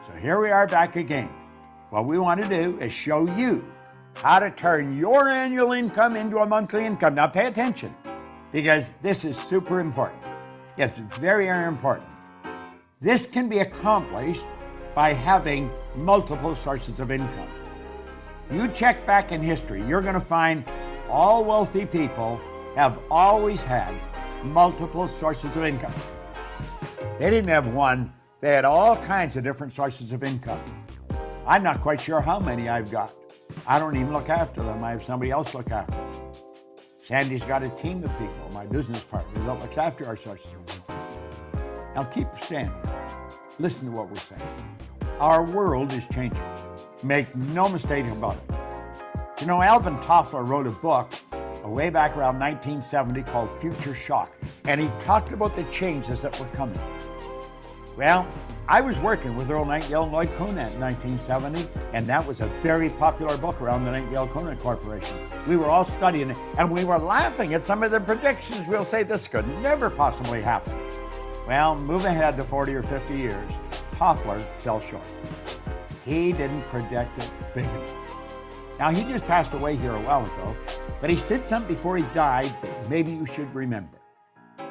So here we are back again. What we want to do is show you how to turn your annual income into a monthly income. Now pay attention, because this is super important. It's very, very important. This can be accomplished by having multiple sources of income. You check back in history, you're going to find all wealthy people have always had multiple sources of income. They didn't have one, they had all kinds of different sources of income. I'm not quite sure how many I've got. I don't even look after them, I have somebody else look after them. Sandy's got a team of people, my business partner, that looks after our sources of income. Now keep standing, listen to what we're saying. Our world is changing. Make no mistake about it. You know, Alvin Toffler wrote a book way back around 1970 called Future Shock, and he talked about the changes that were coming. Well, I was working with Earl Nightingale and Lloyd Conant in 1970, and that was a very popular book around the Nightingale-Conant Corporation. We were all studying it, and we were laughing at some of the predictions. We'll say this could never possibly happen. Well, move ahead to 40 or 50 years, Toffler fell short. He didn't predict it big enough. Now, he just passed away here a while ago, but he said something before he died that maybe you should remember.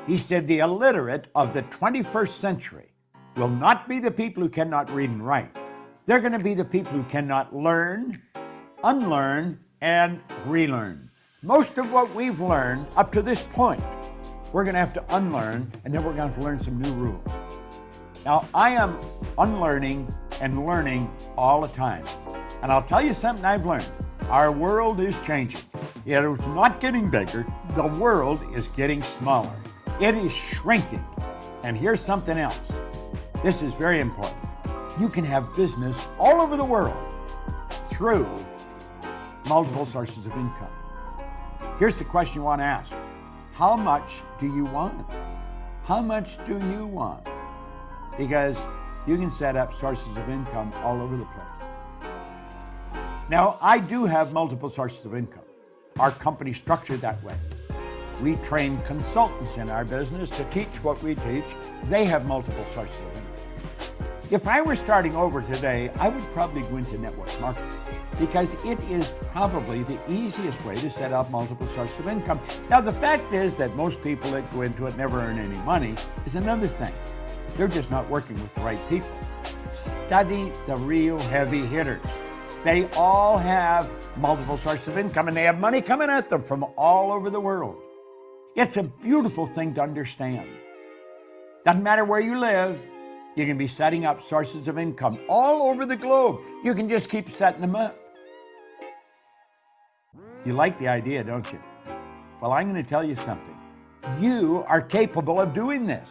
He said, the illiterate of the 21st century will not be the people who cannot read and write. They're going to be the people who cannot learn, unlearn, and relearn. Most of what we've learned up to this point, we're going to have to unlearn, and then we're going to have to learn some new rules. Now, I am unlearning and learning all the time. And I'll tell you something I've learned. Our world is changing. It is not getting bigger. The world is getting smaller. It is shrinking. And here's something else. This is very important. You can have business all over the world through multiple sources of income. Here's the question you want to ask. How much do you want? How much do you want? Because you can set up sources of income all over the place. Now, I do have multiple sources of income. Our company's structured that way. We train consultants in our business to teach what we teach. They have multiple sources of income. If I were starting over today, I would probably go into network marketing because it is probably the easiest way to set up multiple sources of income. Now, the fact is that most people that go into it never earn any money is another thing. They're just not working with the right people. Study the real heavy hitters. They all have multiple sources of income, and they have money coming at them from all over the world. It's a beautiful thing to understand. Doesn't matter where you live, you can be setting up sources of income all over the globe. You can just keep setting them up. You like the idea, don't you? Well, I'm going to tell you something. You are capable of doing this.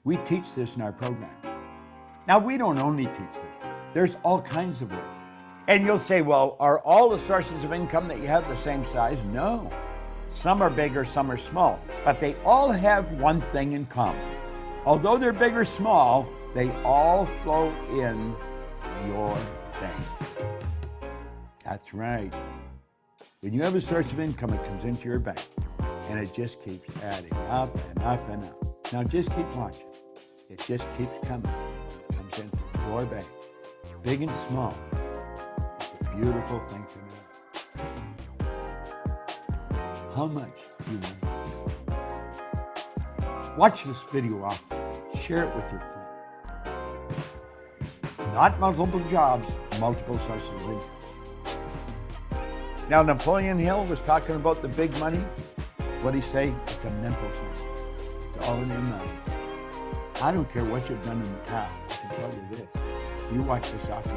We teach this in our program. Now, we don't only teach this. There's all kinds of ways. And you'll say, well, are all the sources of income that you have the same size? No. Some are big or some are small, but they all have one thing in common. Although they're big or small, they all flow in your bank. That's right. When you have a source of income, it comes into your bank, and it just keeps adding up and up and up. Now just keep watching. It just keeps coming. It comes into your bank, big and small. It's a beautiful thing to know. How much do you want? Watch this video often. Share it with your friend. Not multiple jobs, multiple sources of income. Now, Napoleon Hill was talking about the big money. What did he say? It's a mental thing. It's all in your mind. I don't care what you've done in the past. I can tell you this. You watch this often.